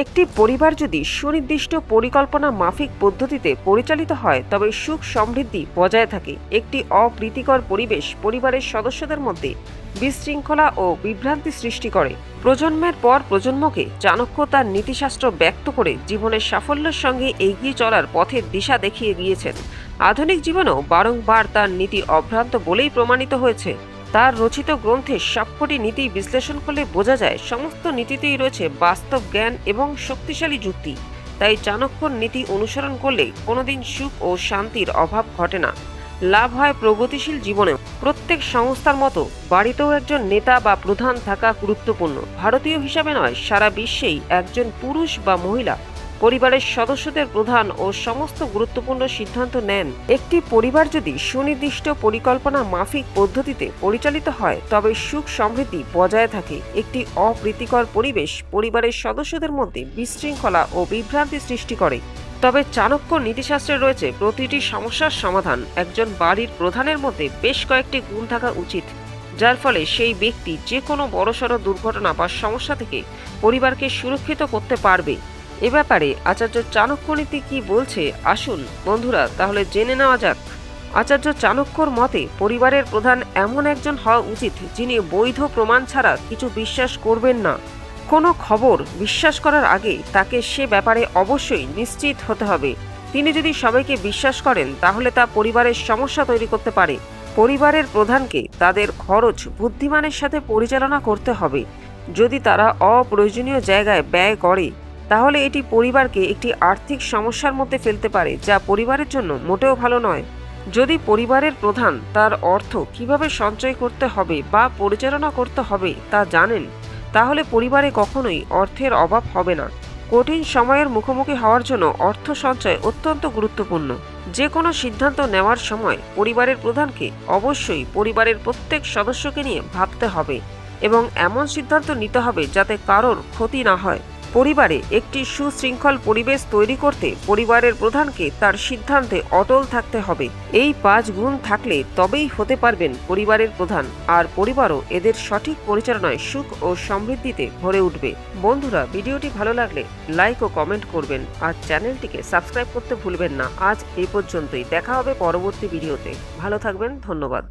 একটি পরিবার যদি সুনির্দিষ্ট পরিকল্পনা মাফিক পদ্ধতিতে পরিচালিত হয় তবে সুখ সমৃদ্ধি বজায় থাকে। একটি অপ্রীতিকর পরিবেশ পরিবারের সদস্যদের মধ্যে বিশৃঙ্খলা ও বিভ্রান্তি সৃষ্টি করে। প্রজন্মের পর প্রজন্মকে চাণক্য তার নীতিশাস্ত্র ব্যক্ত করে জীবনের সাফল্যের সঙ্গে এগিয়ে চলার পথের দিশা দেখিয়ে গিয়েছেন। আধুনিক জীবনেও বারংবার তার নীতি অভ্রান্ত বলেই প্রমাণিত হয়েছে। তার রচিত গ্রন্থে সবকটি নীতি বিশ্লেষণ করলে বোঝা যায় সমস্ত নীতিতেই রয়েছে বাস্তব জ্ঞান এবং শক্তিশালী যুক্তি। তাই চাণক্যর নীতি অনুসরণ করলে কোনোদিন সুখ ও শান্তির অভাব ঘটে না, লাভ হয় প্রগতিশীল জীবনেও। প্রত্যেক সংস্থার মতো বাড়িতেও একজন নেতা বা প্রধান থাকা গুরুত্বপূর্ণ। ভারতীয় হিসাবে নয়, সারা বিশ্বেই একজন পুরুষ বা মহিলা পরিবারের সদস্যদের প্রধান ও সমস্ত গুরুত্বপূর্ণ সিদ্ধান্ত নেন। একটি পরিবার যদি সুনির্দিষ্ট পরিকল্পনা মাফিক পদ্ধতিতে পরিচালিত হয় তবে সুখ সমৃদ্ধি বজায় থাকে। একটি অপ্রীতিকর পরিবেশ পরিবারের সদস্যদের মধ্যে বিশৃঙ্খলা ও বিভ্রান্তি সৃষ্টি করে। তবে চাণক্য নীতিশাস্ত্রে রয়েছে প্রতিটি সমস্যার সমাধান। একজন বাড়ির প্রধানের মধ্যে বেশ কয়েকটি গুণ থাকা উচিত, যার ফলে সেই ব্যক্তি যে কোনো বড়সড় দুর্ঘটনা বা সমস্যা থেকে পরিবারকে সুরক্ষিত করতে পারবে। এ ব্যাপারে আচার্য চাণক্য নীতি কি বলছে, আসুন বন্ধুরা তাহলে জেনে নেওয়া যাক। আচার্য চাণক্যর মতে পরিবারের প্রধান এমন একজন হওয়া উচিত যিনি বৈধ প্রমাণ ছাড়া কিছু বিশ্বাস করবেন না। কোনো খবর বিশ্বাস করার আগে তাকে সে ব্যাপারে অবশ্যই নিশ্চিত হতে হবে। তিনি যদি সবাইকে বিশ্বাস করেন তাহলে তা পরিবারের সমস্যা তৈরি করতে পারে। পরিবারের প্রধানকে তাদের খরচ বুদ্ধিমানের সাথে পরিচালনা করতে হবে। যদি তারা অপ্রয়োজনীয় জায়গায় ব্যয় করে তাহলে এটি পরিবারকে একটি আর্থিক সমস্যার মধ্যে ফেলতে পারে, যা পরিবারের জন্য মোটেও ভালো নয়। যদি পরিবারের প্রধান তার অর্থ কিভাবে সঞ্চয় করতে হবে বা পরিচালনা করতে হবে তা জানেন, তাহলে পরিবারে কখনোই অর্থের অভাব হবে না। কঠিন সময়ের মুখোমুখি হওয়ার জন্য অর্থ সঞ্চয় অত্যন্ত গুরুত্বপূর্ণ। যে কোনো সিদ্ধান্ত নেওয়ার সময় পরিবারের প্রধানকে অবশ্যই পরিবারের প্রত্যেক সদস্যকে নিয়ে ভাবতে হবে এবং এমন সিদ্ধান্ত নিতে হবে যাতে কারোর ক্ষতি না হয়। পরিবারে একটি সুশৃঙ্খল পরিবেশ তৈরি করতে পরিবারের প্রধানকে তার সিদ্ধান্তে অটল থাকতে হবে। এই 5 গুণ থাকলে তবেই হতে পারবেন পরিবারের প্রধান, আর পরিবারও এদের সঠিক পরিচালনায় সুখ ও সমৃদ্ধিতে ভরে উঠবে। বন্ধুরা, ভিডিওটি ভালো লাগলে লাইক ও কমেন্ট করবেন আর চ্যানেলটিকে সাবস্ক্রাইব করতে ভুলবেন না। আজ এই পর্যন্তই, দেখা হবে পরবর্তী ভিডিওতে। ভালো থাকবেন, ধন্যবাদ।